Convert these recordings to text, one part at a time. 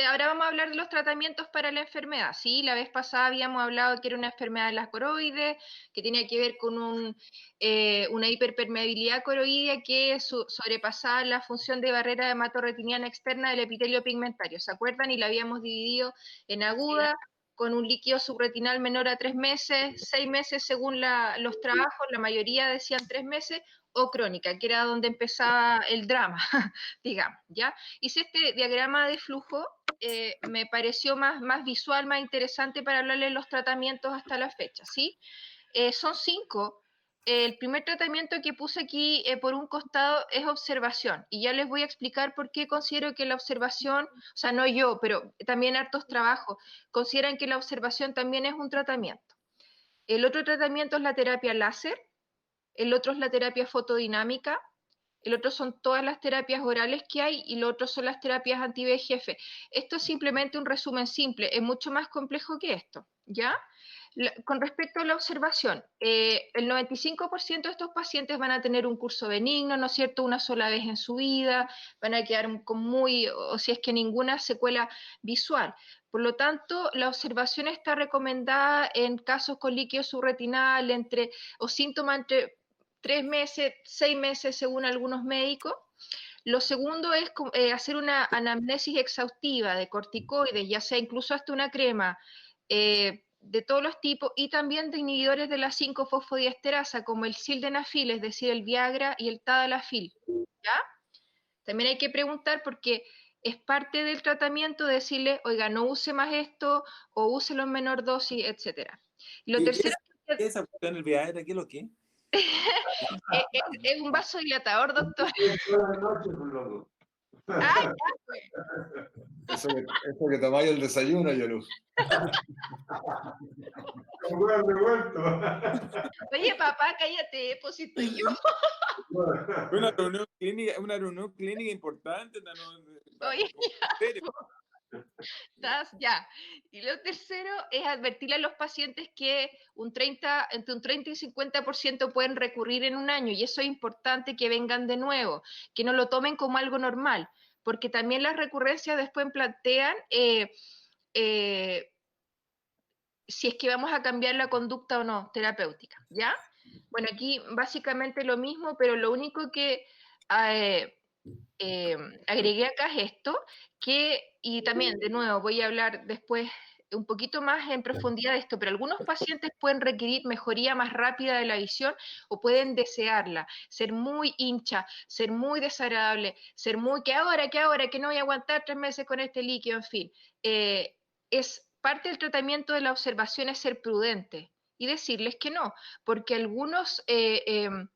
Ahora vamos a hablar de los tratamientos para la enfermedad. Sí, la vez pasada habíamos hablado que era una enfermedad de la coroides, que tenía que ver con una hiperpermeabilidad coroidea que sobrepasaba la función de barrera hematorretiniana externa del epitelio pigmentario. ¿Se acuerdan? Y la habíamos dividido en aguda, con un líquido subretinal menor a 3 meses, 6 meses según los trabajos, la mayoría decían 3 meses, o crónica, que era donde empezaba el drama, digamos, ¿ya? Hice este diagrama de flujo, me pareció más visual, más interesante para hablarle de los tratamientos hasta la fecha, ¿sí? Son 5. El primer tratamiento que puse aquí por un costado es observación, y ya les voy a explicar por qué considero que la observación, o sea, no yo, pero también hartos trabajos, consideran que la observación también es un tratamiento. El otro tratamiento es la terapia láser, el otro es la terapia fotodinámica, el otro son todas las terapias orales que hay y lo otro son las terapias anti-VEGF. Esto es simplemente un resumen simple, es mucho más complejo que esto, ¿ya? Con respecto a la observación, el 95% de estos pacientes van a tener un curso benigno, ¿no es cierto?, una sola vez en su vida, van a quedar con o si es que ninguna secuela visual. Por lo tanto, la observación está recomendada en casos con líquido subretinal o síntomas entre 3 meses, 6 meses según algunos médicos. Lo segundo es hacer una anamnesis exhaustiva de corticoides, ya sea incluso hasta una crema, de todos los tipos, y también de inhibidores de la 5-fosfodiesterasa, como el sildenafil, es decir, el Viagra y el tadalafil, ¿ya? También hay que preguntar porque es parte del tratamiento decirle, oiga, no use más esto, o úselo en menor dosis, etcétera. Y lo ¿Qué tercero es, qué es esa cuestión del Viagra? ¿Qué es lo que? es un vasodilatador, doctor. Buenas noches, pues, loco. Ah, ya, pues. Eso que tomáis el desayuno, yo luz. Con huevo revuelto. Oye, papá, cállate, pues si estoy yo. Una reunión clínica importante, Oye, en serio. estás ya. Y lo tercero es advertirle a los pacientes que entre un 30 y 50% pueden recurrir en un año, y eso es importante que vengan de nuevo, que no lo tomen como algo normal, porque también las recurrencias después plantean eh, si es que vamos a cambiar la conducta o no terapéutica, ¿ya? Bueno, aquí básicamente lo mismo, pero lo único que eh, eh, agregué acá es esto, y también, de nuevo, voy a hablar después un poquito más en profundidad de esto, pero algunos pacientes pueden requerir mejoría más rápida de la visión o pueden desearla, ser muy hincha, ser muy desagradable, ser muy que no voy a aguantar 3 meses con este líquido, en fin. Es parte del tratamiento de la observación es ser prudente y decirles que no, porque algunos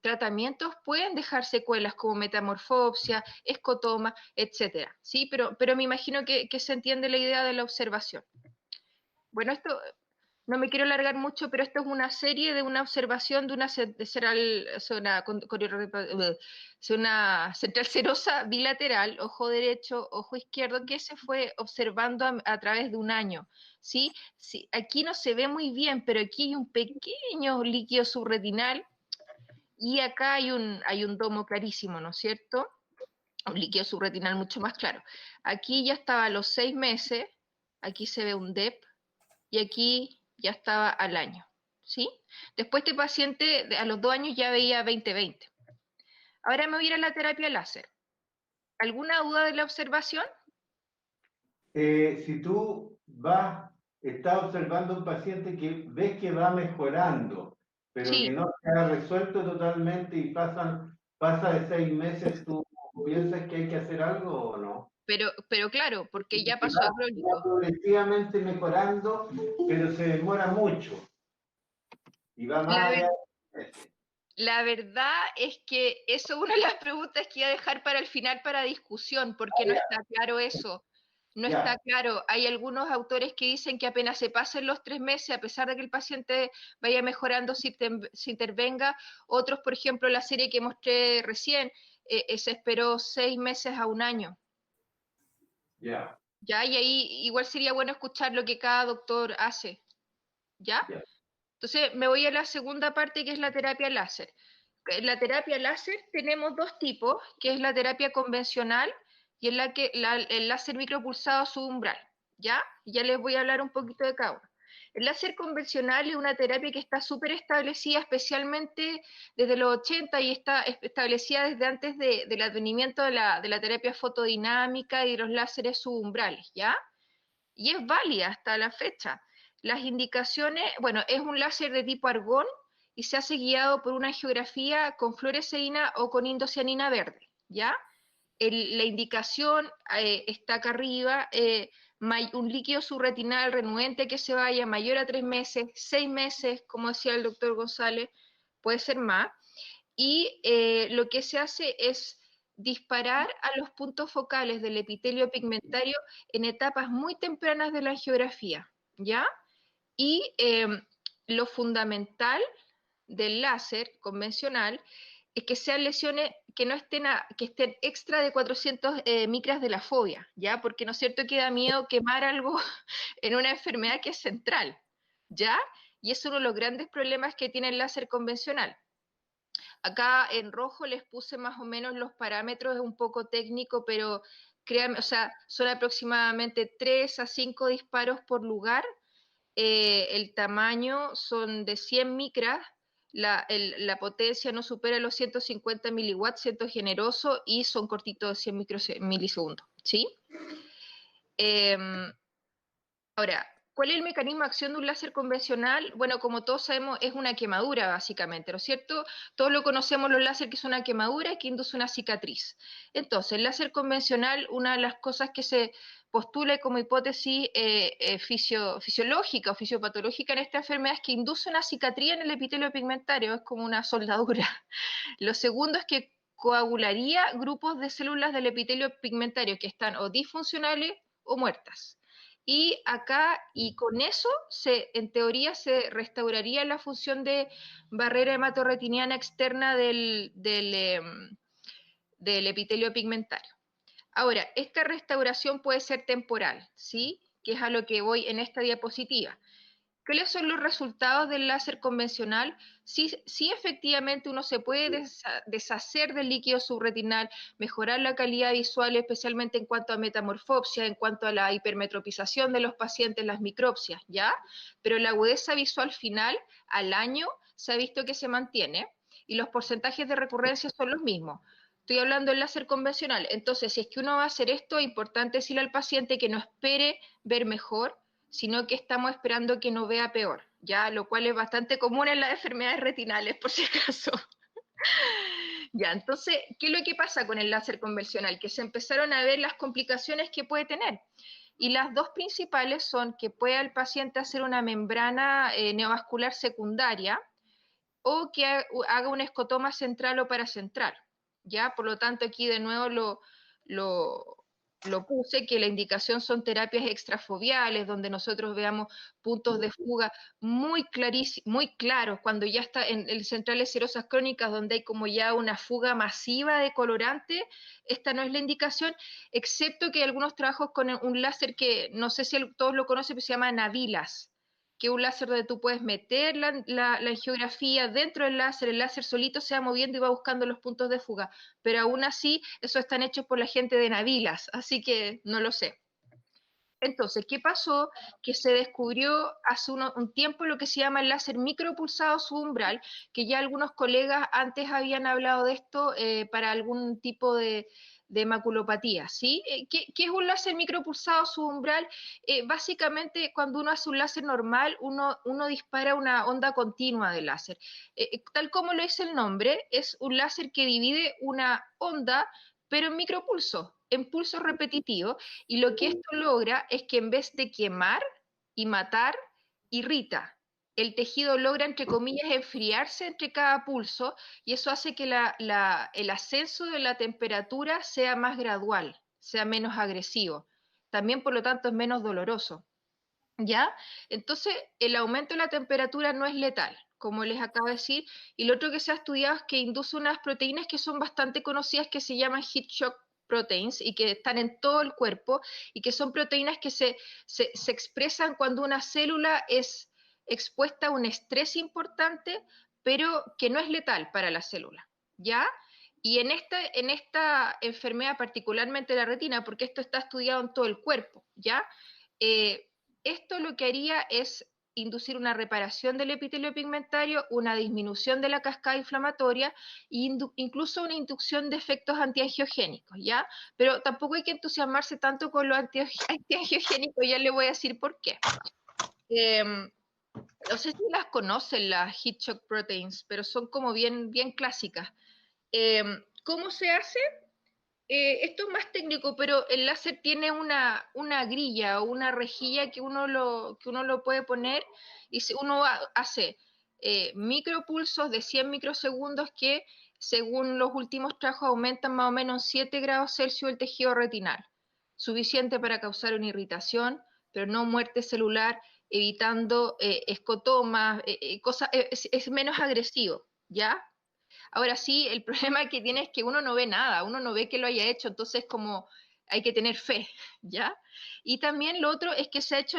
tratamientos pueden dejar secuelas como metamorfopsia, escotoma, etcétera, ¿sí? Pero me imagino que se entiende la idea de la observación. Bueno, esto no me quiero alargar mucho, pero esto es una serie de una observación de una central serosa bilateral, ojo derecho, ojo izquierdo, que se fue observando a través de un año. ¿Sí? Sí, aquí no se ve muy bien, pero aquí hay un pequeño líquido subretinal y acá hay un domo clarísimo, ¿no es cierto? Un líquido subretinal mucho más claro. Aquí ya estaba a los 6 meses, aquí se ve un DEP, y aquí ya estaba al año, ¿sí? Después este paciente a los 2 años ya veía 20/20. Ahora me voy a ir a la terapia láser. ¿Alguna duda de la observación? Si tú estás observando a un paciente que ves que va mejorando, pero que Sí, no se ha resuelto totalmente y pasa de 6 meses, ¿tú piensas que hay que hacer algo o no? pero claro, porque ya Que pasó a va crónico. progresivamente mejorando, pero se demora mucho y va La, más allá ver- de 6 meses. la verdad es que eso es una de las preguntas que iba a dejar para el final para discusión, porque no está claro eso. No está Ya, claro. Hay algunos autores que dicen que apenas se pasen los 3 meses, a pesar de que el paciente vaya mejorando, se intervenga. Otros, por ejemplo, la serie que mostré recién, se esperó 6 meses a un año. ya, ¿Ya? Y ahí igual sería bueno escuchar lo que cada doctor hace. ¿Ya? ya. Entonces me voy a la segunda parte, que es la terapia láser. En la terapia láser tenemos dos tipos, que es la terapia convencional, y el láser micropulsado subumbral, ¿ya? Ya les voy a hablar un poquito de cada uno. El láser convencional es una terapia que está súper establecida, especialmente desde los 80 y está establecida desde antes del advenimiento de la terapia fotodinámica y de los láseres subumbrales, ¿ya? Y es válida hasta la fecha. Las indicaciones, bueno, es un láser de tipo argón y se hace guiado por una angiografía con fluoresceína o con indocianina verde, ¿ya? La indicación está acá arriba, un líquido subretinal renuente que se vaya mayor a 3 meses, 6 meses, como decía el doctor González, puede ser más, y lo que se hace es disparar a los puntos focales del epitelio pigmentario en etapas muy tempranas de la angiografía, ¿ya? Y lo fundamental del láser convencional es que sean lesiones que no estén, que estén extra de 400 micras de la fobia, ¿ya? Porque no es cierto que da miedo quemar algo en una enfermedad que es central, ¿ya? Y es uno de los grandes problemas que tiene el láser convencional. Acá en rojo les puse más o menos los parámetros, es un poco técnico, pero créanme, o sea, son aproximadamente 3 a 5 disparos por lugar. El tamaño son de 100 micras, la potencia no supera los 150 miliwatts, siento generoso, y son cortitos de 100 milisegundos, ¿sí? Ahora, ¿cuál es el mecanismo de acción de un láser convencional? Bueno, como todos sabemos, es una quemadura, básicamente, ¿no es cierto? Todos lo conocemos, los láser, que es una quemadura y que induce una cicatriz. Entonces, el láser convencional, una de las cosas que se postula como hipótesis fisiológica o fisiopatológica en esta enfermedad es que induce una cicatriz en el epitelio pigmentario, es como una soldadura. Lo segundo es que coagularía grupos de células del epitelio pigmentario que están o disfuncionales o muertas. Y acá, y con eso, en teoría, se restauraría la función de barrera hematorretiniana externa del epitelio pigmentario. Ahora, esta restauración puede ser temporal, ¿sí? Que es a lo que voy en esta diapositiva. ¿Cuáles son los resultados del láser convencional? Sí, efectivamente uno se puede deshacer del líquido subretinal, mejorar la calidad visual, especialmente en cuanto a metamorfopsia, en cuanto a la hipermetropización de los pacientes, las micropsias, ¿ya? Pero la agudeza visual final al año se ha visto que se mantiene y los porcentajes de recurrencia son los mismos. Estoy hablando del láser convencional. Entonces, si es que uno va a hacer esto, es importante decirle al paciente que no espere ver mejor, sino que estamos esperando que no vea peor, ya, lo cual es bastante común en las enfermedades retinales, por si acaso. Ya, entonces, ¿qué es lo que pasa con el láser convencional? Que se empezaron a ver las complicaciones que puede tener. Y las dos principales son que pueda el paciente hacer una membrana neovascular secundaria o que haga un escotoma central o paracentral, ¿ya? Por lo tanto, aquí de nuevo lo puse, que la indicación son terapias extrafobiales, donde nosotros veamos puntos de fuga muy claros, cuando ya está en centrales serosas crónicas, donde hay como ya una fuga masiva de colorante. Esta no es la indicación, excepto que hay algunos trabajos con un láser que, no sé si todos lo conocen, pero se llama Navilas, que es un láser donde tú puedes meter la geografía dentro del láser, el láser solito se va moviendo y va buscando los puntos de fuga, pero aún así, eso están hechos por la gente de Navilas, así que no lo sé. Entonces, ¿qué pasó? Que se descubrió hace un tiempo lo que se llama el láser micropulsado subumbral, que ya algunos colegas antes habían hablado de esto para algún tipo de maculopatía, ¿sí? ¿Qué es un láser micropulsado subumbral? Básicamente, cuando uno hace un láser normal, uno dispara una onda continua de láser. Tal como lo dice el nombre, es un láser que divide una onda, pero en micropulsos, en pulsos repetitivos, y lo que esto logra es que en vez de quemar y matar, irrita. El tejido logra, entre comillas, enfriarse entre cada pulso y eso hace que el ascenso de la temperatura sea más gradual, sea menos agresivo. También, por lo tanto, es menos doloroso. ¿Ya? Entonces, el aumento de la temperatura no es letal, como les acabo de decir, y lo otro que se ha estudiado es que induce unas proteínas que son bastante conocidas que se llaman heat shock proteins y que están en todo el cuerpo y que son proteínas que se expresan cuando una célula es expuesta a un estrés importante, pero que no es letal para la célula, ¿ya? Y en esta enfermedad, particularmente la retina, porque esto está estudiado en todo el cuerpo, ¿ya? Esto lo que haría es inducir una reparación del epitelio pigmentario, una disminución de la cascada inflamatoria e incluso una inducción de efectos antiangiogénicos, ¿ya? Pero tampoco hay que entusiasmarse tanto con los antiangiogénicos, ya le voy a decir por qué. No sé si las conocen, las heat shock proteins, pero son como bien clásicas. ¿Cómo se hace? Esto es más técnico, pero el láser tiene una grilla o una rejilla que uno lo puede poner y uno hace micropulsos de 100 microsegundos que, según los últimos trabajos, aumentan más o menos 7 grados Celsius el tejido retinal, suficiente para causar una irritación, pero no muerte celular, evitando escotomas, cosas, es menos agresivo, ¿ya? Ahora sí, el problema que tiene es que uno no ve nada, uno no ve que lo haya hecho, entonces como hay que tener fe, ¿ya? Y también lo otro es que se ha hecho,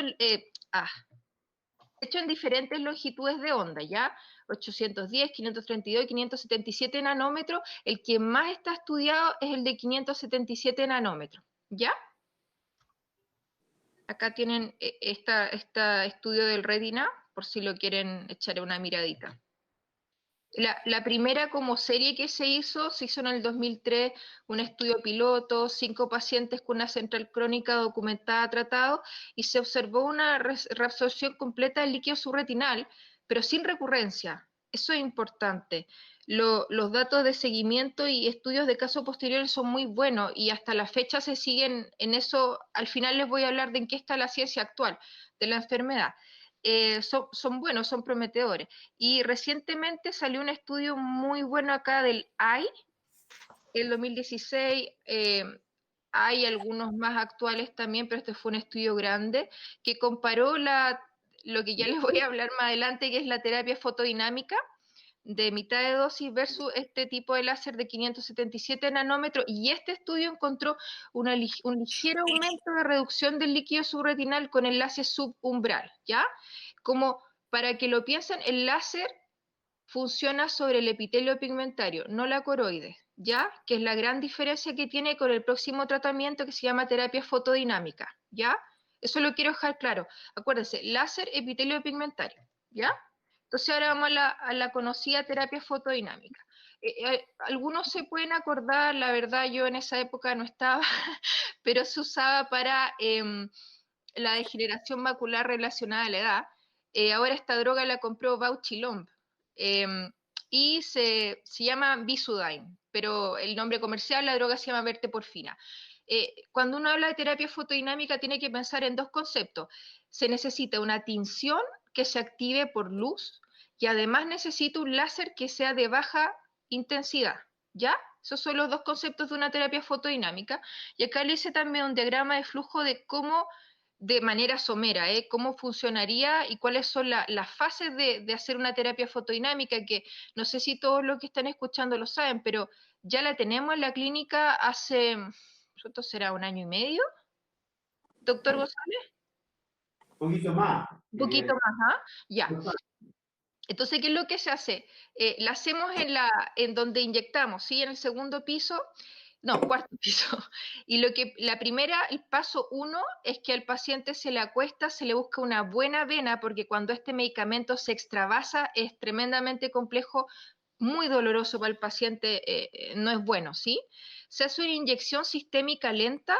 hecho en diferentes longitudes de onda, ¿ya? 810, 532 y 577 nanómetros. El que más está estudiado es el de 577 nanómetros, ¿ya? Acá tienen este estudio del retina, por si lo quieren echar una miradita. La primera como serie que se hizo en el 2003, un estudio piloto, 5 pacientes con una central crónica documentada, tratado, y se observó una reabsorción completa del líquido subretinal, pero sin recurrencia. Eso es importante. Los datos de seguimiento y estudios de casos posteriores son muy buenos y hasta la fecha se siguen en eso. Al final les voy a hablar de en qué está la ciencia actual de la enfermedad. Son buenos, son prometedores. Y recientemente salió un estudio muy bueno acá del AI, el 2016. Hay algunos más actuales también, pero este fue un estudio grande que comparó lo que ya les voy a hablar más adelante, que es la terapia fotodinámica de mitad de dosis versus este tipo de láser de 577 nanómetros, y este estudio encontró un ligero aumento de reducción del líquido subretinal con el láser subumbral, ¿ya? Como para que lo piensen, el láser funciona sobre el epitelio pigmentario, no la coroide, ¿ya? Que es la gran diferencia que tiene con el próximo tratamiento que se llama terapia fotodinámica, ¿ya? Eso lo quiero dejar claro. Acuérdense, láser, epitelio pigmentario, ¿ya? Entonces ahora vamos a la conocida terapia fotodinámica. Algunos se pueden acordar, la verdad yo en esa época no estaba, pero se usaba para la degeneración macular relacionada a la edad. Ahora esta droga la compró Bausch y Lomb, y se llama Visudyne, pero el nombre comercial, la droga se llama verteporfina. Cuando uno habla de terapia fotodinámica tiene que pensar en dos conceptos. Se necesita una tinción que se active por luz y además necesita un láser que sea de baja intensidad, ¿ya? Esos son los dos conceptos de una terapia fotodinámica. Y acá le hice también un diagrama de flujo de cómo, de manera somera, cómo funcionaría y cuáles son las fases de hacer una terapia fotodinámica, que no sé si todos los que están escuchando lo saben, pero ya la tenemos en la clínica hace, ¿cuánto será? ¿Un año y medio? ¿Doctor González? Un poquito más. Un poquito más, ¿ah? Ya. Entonces, ¿qué es lo que se hace? La hacemos en donde inyectamos, ¿sí? En el segundo piso, no, cuarto piso. Y el paso 1 es que al paciente se le acuesta, se le busca una buena vena, porque cuando este medicamento se extravasa es tremendamente complejo, muy doloroso para el paciente, no es bueno, ¿sí? Se hace una inyección sistémica lenta,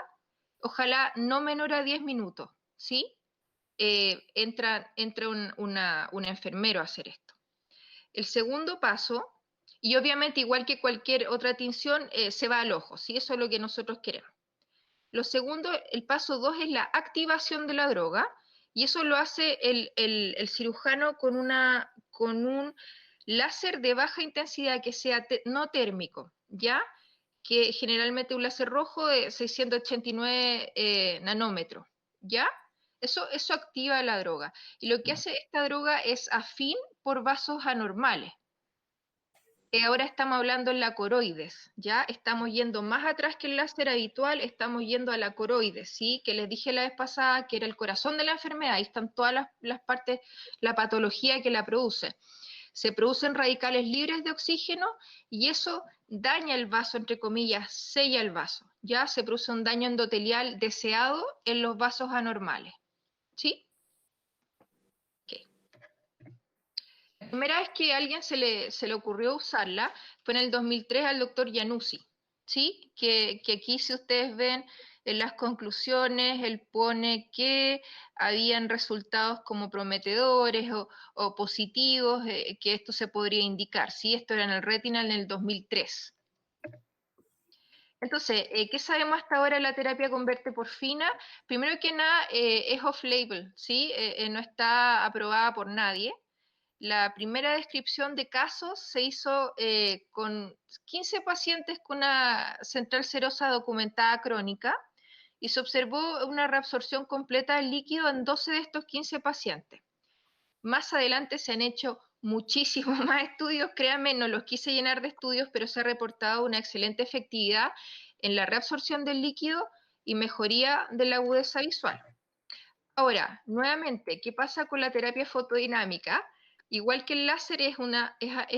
ojalá no menor a 10 minutos, ¿sí? Entra un enfermero a hacer esto. El segundo paso, y obviamente igual que cualquier otra tinción, se va al ojo, ¿sí? Eso es lo que nosotros queremos. Lo segundo, el paso 2 es la activación de la droga, y eso lo hace el cirujano con un láser de baja intensidad que sea no térmico, ¿ya? Que generalmente un láser rojo de 689 nanómetros, ¿ya? Eso activa la droga. Y lo que hace esta droga es afín por vasos anormales. Ahora estamos hablando en la coroides, ¿ya? Estamos yendo más atrás que el láser habitual, estamos yendo a la coroides, ¿sí? Que les dije la vez pasada que era el corazón de la enfermedad, ahí están todas las partes, la patología que la produce. se producen radicales libres de oxígeno y eso daña el vaso, entre comillas, sella el vaso. Ya se produce un daño endotelial deseado en los vasos anormales. ¿Sí? Okay. La primera vez que a alguien se le ocurrió usarla fue en el 2003 al doctor Januzzi. ¿Sí? Que aquí, si ustedes ven en las conclusiones, él pone que habían resultados como prometedores o positivos, que esto se podría indicar. ¿Sí? Esto era en el Retinal en el 2003. Entonces, ¿qué sabemos hasta ahora de la terapia con verteporfina? Primero que nada, es off-label, ¿sí? No está aprobada por nadie. La primera descripción de casos se hizo con 15 pacientes con una central serosa documentada crónica y se observó una reabsorción completa del líquido en 12 de estos 15 pacientes. Más adelante se han hecho muchísimos más estudios, créanme, no los quise llenar de estudios, pero se ha reportado una excelente efectividad en la reabsorción del líquido y mejoría de la agudeza visual. Ahora, nuevamente, ¿qué pasa con la terapia fotodinámica? Igual que el láser es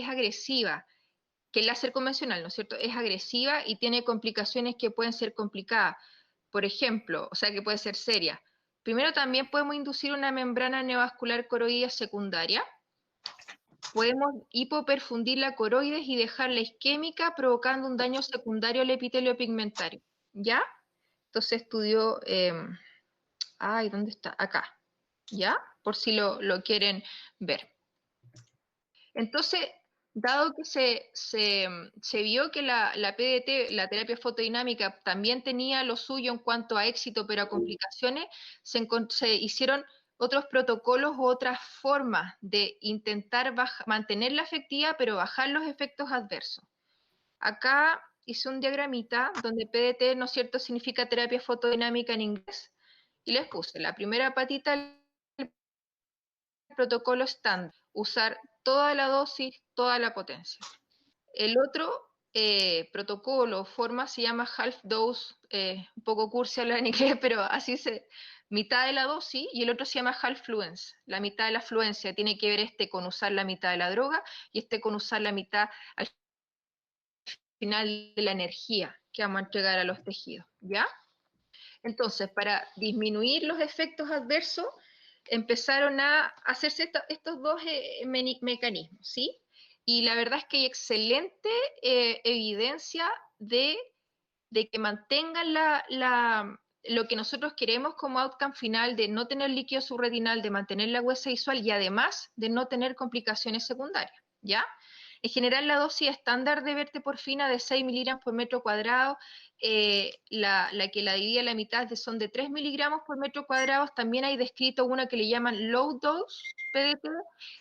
agresiva, que el láser convencional, ¿no es cierto? Es agresiva y tiene complicaciones que pueden ser complicadas. Por ejemplo, o sea, que puede ser seria. Primero, también podemos inducir una membrana neovascular coroidea secundaria. Podemos hipoperfundir la coroides y dejarla isquémica, provocando un daño secundario al epitelio pigmentario. ¿Ya? Entonces estudió... ¿dónde está? Acá. ¿Ya? Por si lo quieren ver. Entonces, dado que se vio que la PDT, la terapia fotodinámica, también tenía lo suyo en cuanto a éxito, pero a complicaciones, se hicieron otros protocolos u otras formas de intentar mantener la efectividad, pero bajar los efectos adversos. Acá hice un diagramita donde PDT, ¿no es cierto?, significa terapia fotodinámica en inglés, y les puse la primera patita del protocolo estándar, usar toda la dosis, toda la potencia. El otro protocolo, forma, se llama half dose, un poco cursi hablar en inglés, pero así mitad de la dosis, y el otro se llama half fluence, la mitad de la fluencia. Tiene que ver con usar la mitad de la droga y con usar la mitad al final de la energía que vamos a entregar a los tejidos, ¿ya? Entonces, para disminuir los efectos adversos, empezaron a hacerse estos dos mecanismos, ¿sí? Y la verdad es que hay excelente evidencia de que mantengan lo que nosotros queremos como outcome final de no tener líquido subretinal, de mantener la agudeza visual y además de no tener complicaciones secundarias, ¿ya? En general, la dosis estándar de verteporfina de 6 miligramos por metro cuadrado, la que la divide a la mitad son de 3 miligramos por metro cuadrado. También hay descrito una que le llaman low dose PDT,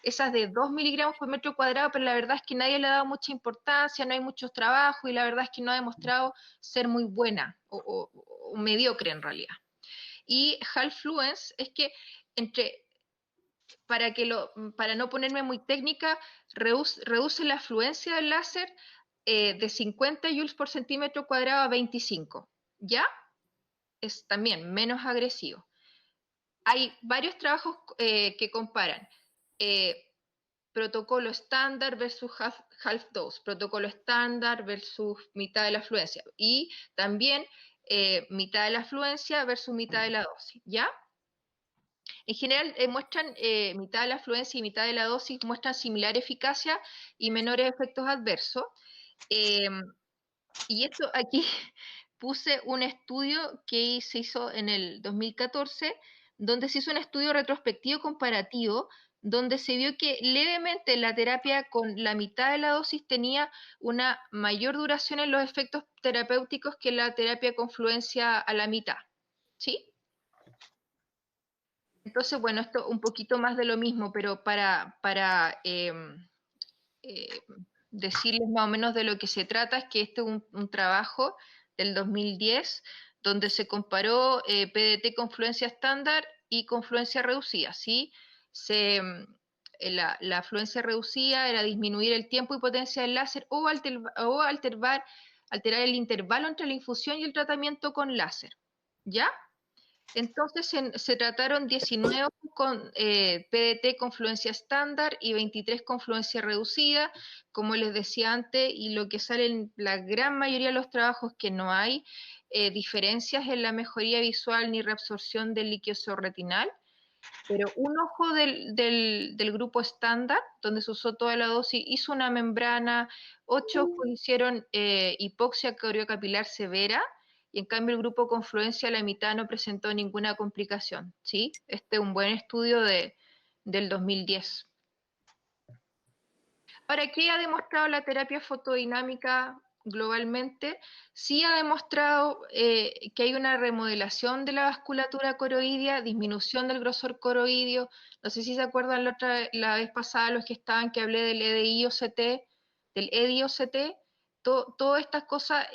esas de 2 miligramos por metro cuadrado, pero la verdad es que nadie le ha dado mucha importancia, no hay muchos trabajos y la verdad es que no ha demostrado ser muy buena o mediocre en realidad. Y half fluence es que para no ponerme muy técnica, reduce la fluencia del láser de 50 joules por centímetro cuadrado a 25, ¿ya? Es también menos agresivo. Hay varios trabajos que comparan protocolo estándar versus half dose, protocolo estándar versus mitad de la fluencia, y también mitad de la fluencia versus mitad de la dosis, ¿ya? En general muestran mitad de la fluencia y mitad de la dosis, muestran similar eficacia y menores efectos adversos. Y esto aquí puse un estudio que se hizo en el 2014, donde se hizo un estudio retrospectivo comparativo, donde se vio que levemente la terapia con la mitad de la dosis tenía una mayor duración en los efectos terapéuticos que la terapia con fluencia a la mitad, ¿sí? Entonces, bueno, esto un poquito más de lo mismo, pero para decirles más o menos de lo que se trata, es que este es un trabajo del 2010, donde se comparó PDT con fluencia estándar y con fluencia reducida, ¿sí? La fluencia reducida era disminuir el tiempo y potencia del láser o alterar el intervalo entre la infusión y el tratamiento con láser, ¿ya? Entonces se trataron 19 con PDT confluencia estándar y 23 confluencia reducida, como les decía antes, y lo que sale en la gran mayoría de los trabajos que no hay diferencias en la mejoría visual ni reabsorción del líquido subretinal. Pero un ojo del grupo estándar, donde se usó toda la dosis, hizo una membrana, 8 ojos hicieron hipoxia coriocapilar severa, y en cambio el grupo confluencia, la mitad no presentó ninguna complicación, ¿sí? Este es un buen estudio del 2010. Ahora, ¿qué ha demostrado la terapia fotodinámica globalmente? Sí ha demostrado que hay una remodelación de la vasculatura coroidea, disminución del grosor coroideo. No sé si se acuerdan la vez pasada los que estaban que hablé del EDI-OCT, del EDI-OCT. Todas estas cosas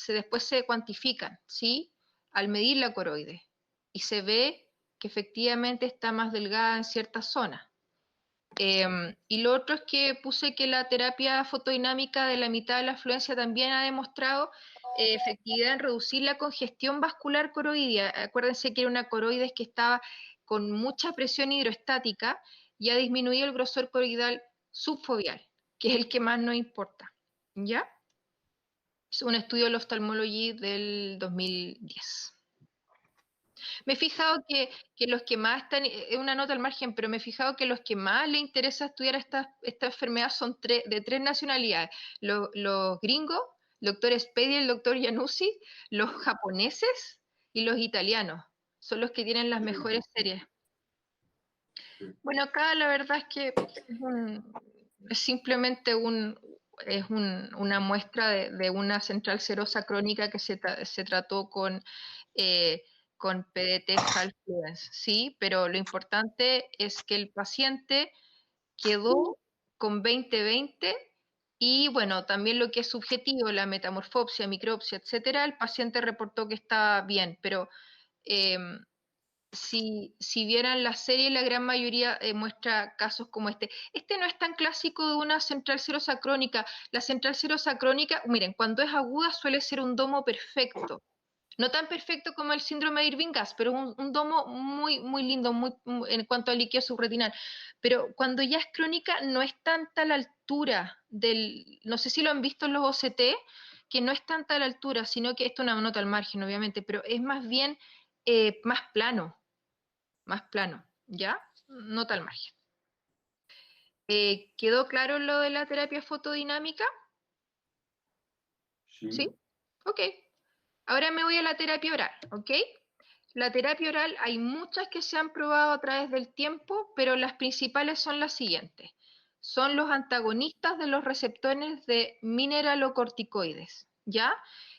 después se cuantifican, ¿sí? Al medir la coroide. Y se ve que efectivamente está más delgada en ciertas zonas. Y lo otro es que puse que la terapia fotodinámica de la mitad de la afluencia también ha demostrado efectividad en reducir la congestión vascular coroidea. Acuérdense que era una coroides que estaba con mucha presión hidroestática y ha disminuido el grosor coroidal subfoveal, que es el que más nos importa. ¿Ya? Es un estudio de Ophthalmology del 2010. Me he fijado que los que más están, es una nota al margen, pero me he fijado que los que más le interesa estudiar esta enfermedad son de 3 nacionalidades. Los gringos, el doctor Spedi y el doctor Januzzi, los japoneses y los italianos. Son los que tienen las mejores series. Bueno, acá la verdad es que es simplemente una muestra de una central serosa crónica que se trató con PDT Half Fluence, ¿sí? Pero lo importante es que el paciente quedó con 20/20 y bueno, también lo que es subjetivo, la metamorfopsia, micropsia, etcétera, el paciente reportó que estaba bien, pero si vieran la serie, la gran mayoría muestra casos como este. Este no es tan clásico de una central serosa crónica. La central serosa crónica, miren, cuando es aguda suele ser un domo perfecto. No tan perfecto como el síndrome de Irving-Gass, pero un domo muy, muy lindo en cuanto al líquido subretinal. Pero cuando ya es crónica, no es tanta la altura no sé si lo han visto en los OCT, que no es tanta la altura, sino que esto es una nota al margen, obviamente, pero es más bien más plano, ¿ya? Nota al margen. ¿Quedó claro lo de la terapia fotodinámica? ¿Sí? Ok. Ahora me voy a la terapia oral, ¿ok? La terapia oral hay muchas que se han probado a través del tiempo, pero las principales son las siguientes. Son los antagonistas de los receptores de mineralocorticoides, ¿ya?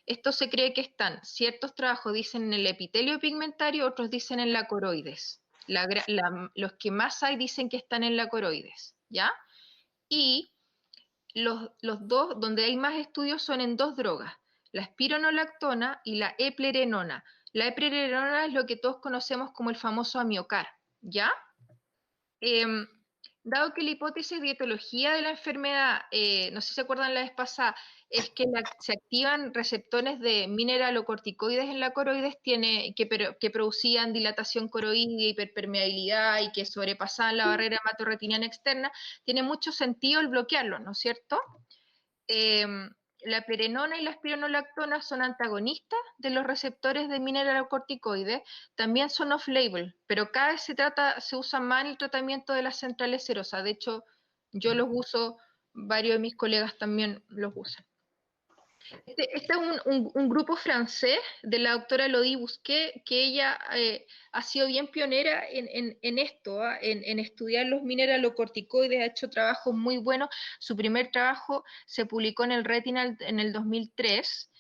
Esto se cree que están, ciertos trabajos dicen en el epitelio pigmentario, otros dicen en la coroides. Los que más hay dicen que están en la coroides, ¿ya? Y los dos, donde hay más estudios, son en 2 drogas, la espironolactona y la eplerenona. La eplerenona es lo que todos conocemos como el famoso amiocar, ¿ya? Dado que la hipótesis de etiología de la enfermedad, no sé si se acuerdan la vez pasada, es que se activan receptores de mineralocorticoides en la coroides que producían dilatación coroidea, hiperpermeabilidad y que sobrepasaban la barrera hematorretiniana externa, tiene mucho sentido el bloquearlo, ¿no es cierto? La perenona y la espironolactona son antagonistas de los receptores de mineralocorticoides, también son off-label, pero cada vez se usa más en el tratamiento de las centrales serosas. De hecho, yo los uso, varios de mis colegas también los usan. Este es un grupo francés de la doctora Elodie Bousquet, que ella ha sido bien pionera en esto, en estudiar los mineralocorticoides, ha hecho trabajos muy buenos. Su primer trabajo se publicó en el Retinal en el 2003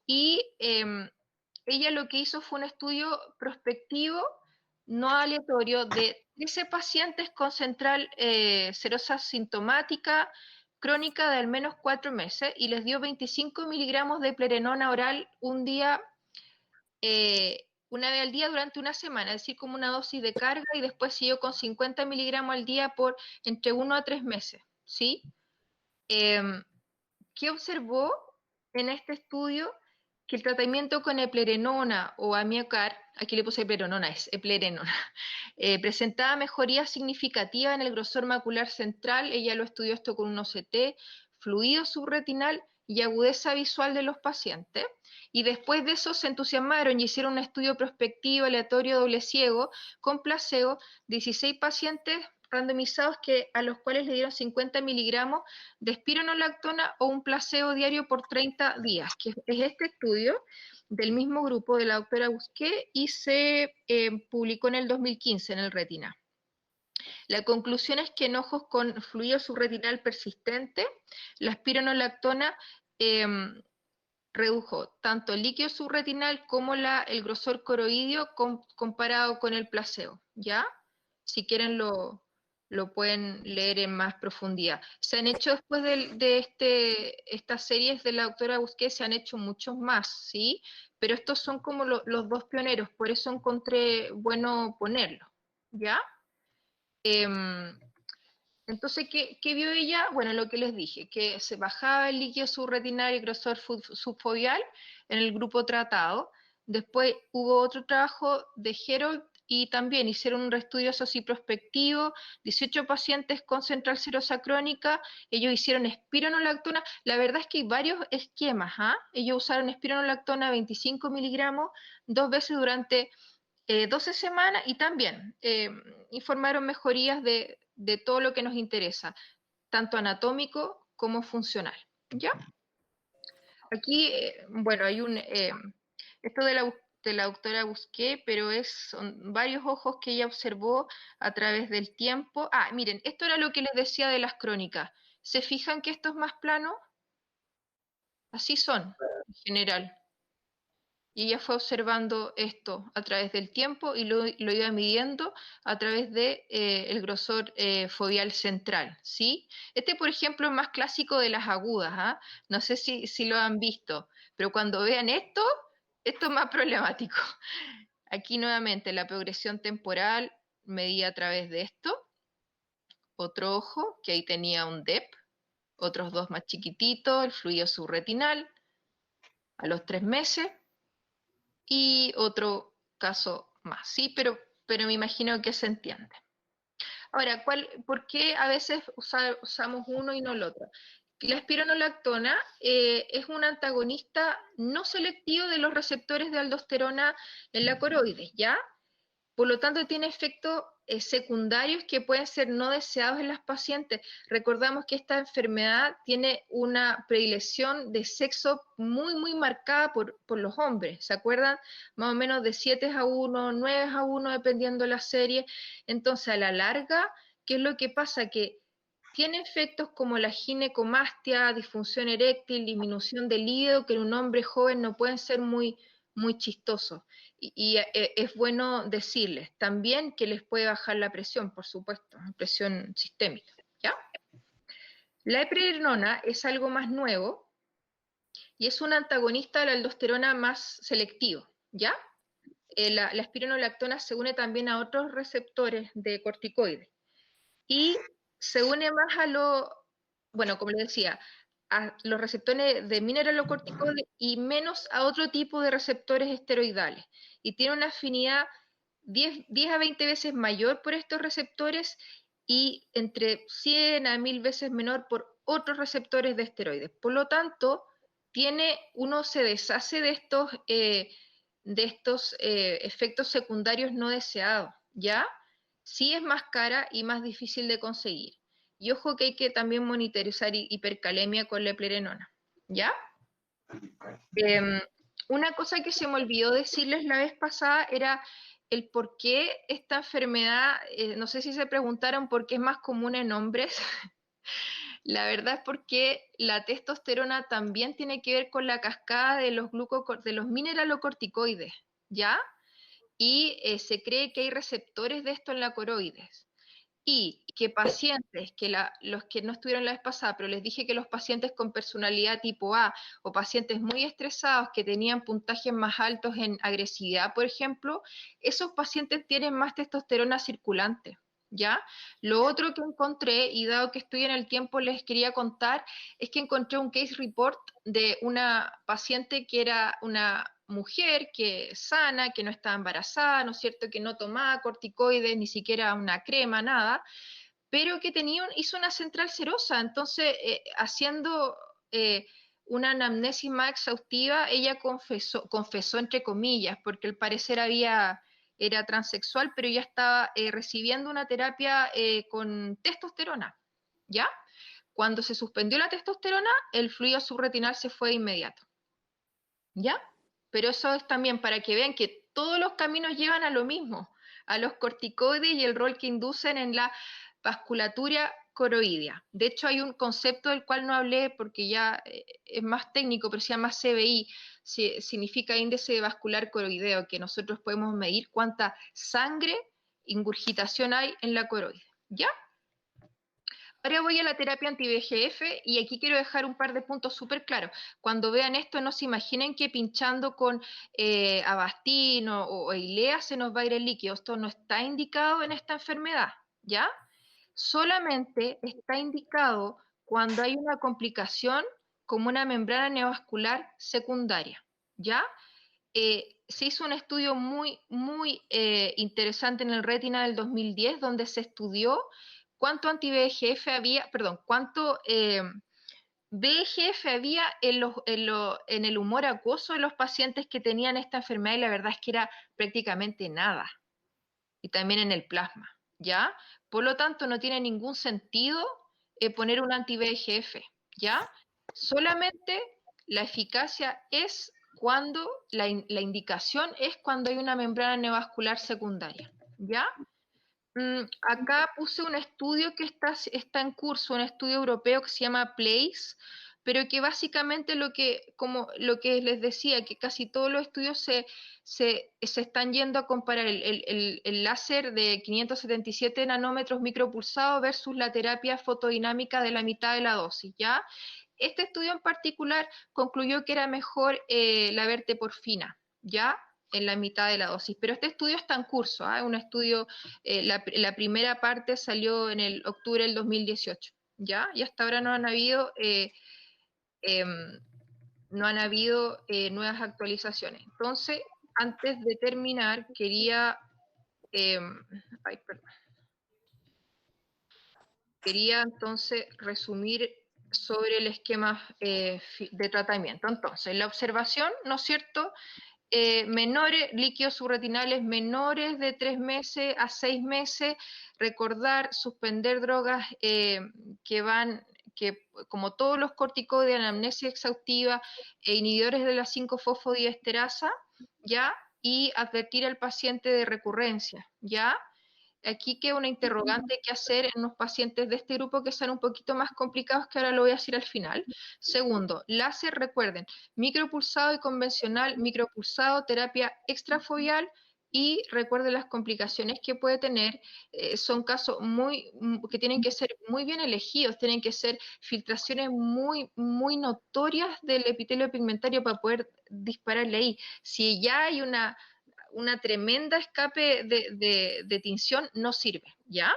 y ella lo que hizo fue un estudio prospectivo, no aleatorio, de 13 pacientes con central serosa sintomática, crónica de al menos 4 meses y les dio 25 miligramos de plerenona oral una vez al día durante una semana, es decir, como una dosis de carga y después siguió con 50 miligramos al día por entre 1 a 3 meses, ¿sí? ¿Qué observó en este estudio? que el tratamiento con eplerenona o Amiacar, aquí le puse eplerenona, es eplerenona, presentaba mejoría significativa en el grosor macular central. Ella lo estudió esto con un OCT, fluido subretinal y agudeza visual de los pacientes. Y después de eso se entusiasmaron y hicieron un estudio prospectivo aleatorio doble ciego con placebo, 16 pacientes randomizados a los cuales le dieron 50 miligramos de espironolactona o un placebo diario por 30 días, que es este estudio del mismo grupo de la doctora Busqué y se publicó en el 2015 en el Retina. La conclusión es que en ojos con fluido subretinal persistente, la espironolactona redujo tanto el líquido subretinal como el grosor coroidio comparado con el placebo, ¿ya? Si quieren lo pueden leer en más profundidad. Se han hecho después estas series de la doctora Busquets, se han hecho muchos más, ¿sí? Pero estos son como los dos pioneros, por eso encontré bueno ponerlo, ¿ya? Entonces, ¿qué vio ella? Bueno, lo que les dije, que se bajaba el líquido subretinal y grosor subfoveal en el grupo tratado. Después hubo otro trabajo de Herold y también hicieron un estudio socioprospectivo, 18 pacientes con central serosa crónica, ellos hicieron espironolactona. La verdad es que hay varios esquemas, ¿ah? Ellos usaron espironolactona 25 miligramos 2 veces durante 12 semanas y también informaron mejorías de todo lo que nos interesa, tanto anatómico como funcional. ¿Ya? Aquí, bueno, hay esto de la doctora Busqué, pero son varios ojos que ella observó a través del tiempo. Ah, miren, esto era lo que les decía de las crónicas. ¿Se fijan que esto es más plano? Así son, en general. Y ella fue observando esto a través del tiempo y lo iba midiendo a través de el grosor foveal central, ¿sí? Este, por ejemplo, es más clásico de las agudas, ¿ah? No sé si lo han visto, pero cuando vean esto es más problemático. Aquí nuevamente la progresión temporal medida a través de esto. Otro ojo, que ahí tenía un DEP, otros dos más chiquititos, el fluido subretinal, a los 3 meses. Y otro caso más, ¿sí? Pero me imagino que se entiende. Ahora, ¿por qué a veces usamos uno y no el otro? La espironolactona es un antagonista no selectivo de los receptores de aldosterona en la coroides, ¿ya? Por lo tanto, tiene efectos secundarios que pueden ser no deseados en las pacientes. Recordamos que esta enfermedad tiene una predilección de sexo muy, muy marcada por los hombres. ¿Se acuerdan? Más o menos de 7-1, 9-1, dependiendo de la serie. Entonces, a la larga, ¿qué es lo que pasa? Que tiene efectos como la ginecomastia, disfunción eréctil, disminución del líbido, que en un hombre joven no pueden ser muy, muy chistosos. Y es bueno decirles también que les puede bajar la presión, por supuesto, presión sistémica, ¿ya? La eplerenona es algo más nuevo y es un antagonista de la aldosterona más selectivo, ¿ya? La espironolactona se une también a otros receptores de corticoides y se une más bueno, como les decía, a los receptores de mineralocorticoides y menos a otro tipo de receptores esteroidales. Y tiene una afinidad 10 a 20 veces mayor por estos receptores y entre 100 a 1000 veces menor por otros receptores de esteroides. Por lo tanto, uno se deshace de estos efectos secundarios no deseados, ¿ya? Sí es más cara y más difícil de conseguir. Y ojo que hay que también monitorizar hipercalemia con la eplerenona, ¿ya? Una cosa que se me olvidó decirles la vez pasada era el por qué esta enfermedad, no sé si se preguntaron por qué es más común en hombres. La verdad es porque la testosterona también tiene que ver con la cascada de los mineralocorticoides, ¿ya? Y se cree que hay receptores de esto en la coroides. Y que pacientes, los que no estuvieron la vez pasada, pero les dije que los pacientes con personalidad tipo A o pacientes muy estresados que tenían puntajes más altos en agresividad, por ejemplo, esos pacientes tienen más testosterona circulante, ¿ya? Lo otro que encontré, y dado que estoy en el tiempo les quería contar, es que encontré un case report de una paciente que era una mujer que sana, que no estaba embarazada, ¿no es cierto?, que no tomaba corticoides, ni siquiera una crema, nada, pero que hizo una central serosa. Entonces, haciendo una anamnesis más exhaustiva, ella confesó entre comillas, porque al parecer era transexual, pero ya estaba recibiendo una terapia con testosterona, ¿ya? Cuando se suspendió la testosterona, el fluido subretinal se fue de inmediato, ¿ya? Pero eso es también para que vean que todos los caminos llevan a lo mismo, a los corticoides y el rol que inducen en la vasculatura coroidea. De hecho, hay un concepto del cual no hablé porque ya es más técnico, pero se llama CVI, significa índice vascular coroideo, que nosotros podemos medir cuánta sangre, ingurgitación hay en la coroide, ¿ya? Ahora voy a la terapia anti-VEGF y aquí quiero dejar un par de puntos súper claros. Cuando vean esto, no se imaginen que pinchando con Avastin o Eylea se nos va a ir el líquido. Esto no está indicado en esta enfermedad, ¿ya? Solamente está indicado cuando hay una complicación como una membrana neovascular secundaria, ¿ya? Se hizo un estudio muy interesante en el Retina del 2010, donde se estudió cuánto anti-VEGF había, perdón, cuánto VEGF había en el humor acuoso de los pacientes que tenían esta enfermedad, y la verdad es que era prácticamente nada. Y también en el plasma, ¿ya? Por lo tanto, no tiene ningún sentido poner un anti-VEGF, ¿ya? Solamente la eficacia es cuando, la indicación es cuando hay una membrana neovascular secundaria, ¿ya? Acá puse un estudio que está en curso, un estudio europeo que se llama PLACE, pero que básicamente como lo que les decía, que casi todos los estudios se están yendo a comparar el láser de 577 nanómetros micropulsado versus la terapia fotodinámica de la mitad de la dosis, ¿ya? Este estudio en particular concluyó que era mejor la verteporfina, ¿ya? En la mitad de la dosis, pero este estudio está en curso, ¿eh? Un estudio, la primera parte salió en el octubre del 2018, ¿ya? Y hasta ahora no han habido nuevas actualizaciones. Entonces, antes de terminar, quería entonces resumir sobre el esquema de tratamiento. Entonces, la observación, ¿no es cierto?, líquidos subretinales menores de 3 meses a 6 meses, recordar, suspender drogas que como todos los corticoides, anamnesia exhaustiva e inhibidores de la 5-fosfodiesterasa, ¿ya? Y advertir al paciente de recurrencia, ¿ya? Aquí queda una interrogante que hacer en unos pacientes de este grupo que son un poquito más complicados, que ahora lo voy a decir al final. Segundo, láser, recuerden, micropulsado y convencional, micropulsado, terapia extrafoveal, y recuerden las complicaciones que puede tener. Son casos que tienen que ser muy bien elegidos, tienen que ser filtraciones muy notorias del epitelio pigmentario para poder dispararle ahí. Si ya hay una tremenda escape de tinción, no sirve, ¿ya?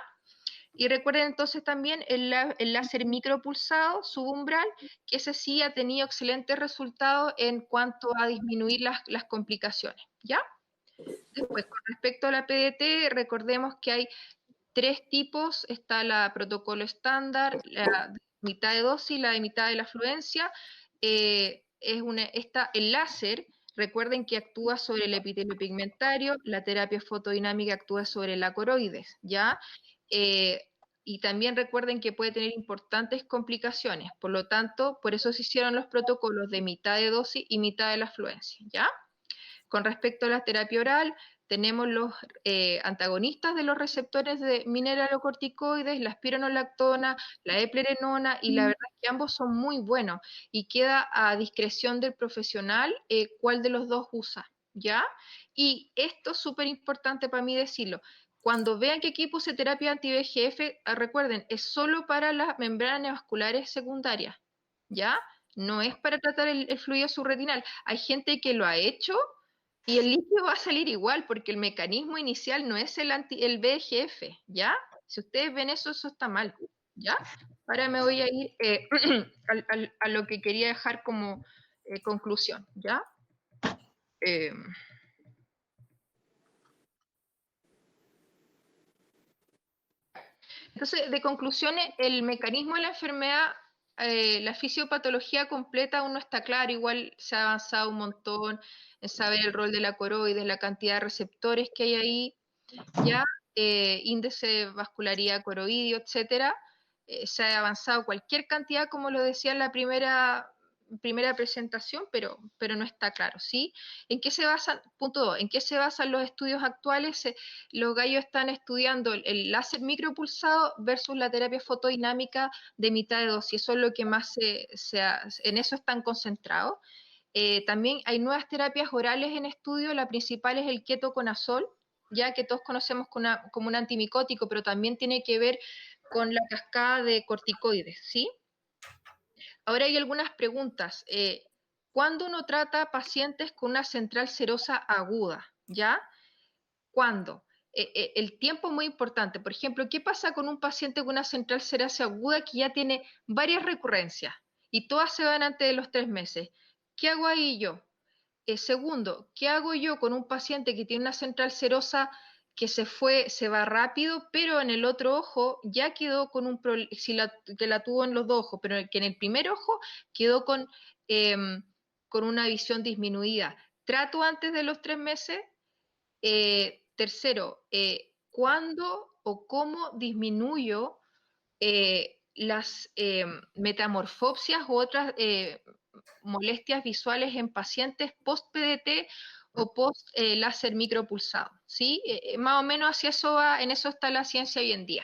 Y recuerden entonces también el láser micropulsado subumbral, que ese sí ha tenido excelentes resultados en cuanto a disminuir las complicaciones, ¿ya? Después, con respecto a la PDT, recordemos que hay 3 tipos: está la protocolo estándar, la de mitad de dosis, la de mitad de la afluencia. El láser, recuerden que actúa sobre el epitelio pigmentario, la terapia fotodinámica actúa sobre la coroides, ¿ya? Y también recuerden que puede tener importantes complicaciones, por lo tanto, por eso se hicieron los protocolos de mitad de dosis y mitad de la afluencia, ¿ya? Con respecto a la terapia oral, tenemos los antagonistas de los receptores de mineralocorticoides, la espironolactona, la eplerenona, y la verdad es que ambos son muy buenos, y queda a discreción del profesional cuál de los dos usa, ¿ya? Y esto es súper importante para mí decirlo: cuando vean que aquí puse terapia anti-VEGF, recuerden, es solo para las membranas neovasculares secundarias, ¿ya? No es para tratar el fluido subretinal. Hay gente que lo ha hecho y el líquido va a salir igual, porque el mecanismo inicial no es el VEGF, ¿ya? Si ustedes ven eso, eso está mal, ¿ya? Ahora me voy a ir a lo que quería dejar como conclusión, ¿ya? Entonces, de conclusiones, el mecanismo de la enfermedad, la fisiopatología completa aún no está clara, igual se ha avanzado un montón en saber el rol de la coroides, la cantidad de receptores que hay ahí, ya, índice de vascularidad coroideo, etcétera. Se ha avanzado cualquier cantidad, como lo decía en la primera presentación, pero no está claro, ¿sí? ¿En qué se basan? Punto 2. ¿En qué se basan los estudios actuales? Los gallos están estudiando el láser micropulsado versus la terapia fotodinámica de mitad de dosis. Eso es lo que más en eso están concentrados. También hay nuevas terapias orales en estudio. La principal es el ketoconazol, ya que todos conocemos como un antimicótico, pero también tiene que ver con la cascada de corticoides, ¿sí? Ahora hay algunas preguntas. ¿Cuándo uno trata pacientes con una central serosa aguda? ¿Ya? ¿Cuándo? El tiempo es muy importante. Por ejemplo, ¿qué pasa con un paciente con una central serosa aguda que ya tiene varias recurrencias y todas se van antes de los 3 meses? ¿Qué hago ahí yo? Segundo, ¿qué hago yo con un paciente que tiene una central serosa que se va rápido, pero en el otro ojo ya quedó con un problema, que la tuvo en los dos ojos, pero que en el primer ojo quedó con una visión disminuida? ¿Trato antes de los 3 meses? Tercero, ¿cuándo o cómo disminuyo las metamorfopsias u otras molestias visuales en pacientes post-PDT o post-láser micropulsado? ¿Sí? Más o menos hacia eso va, en eso está la ciencia hoy en día.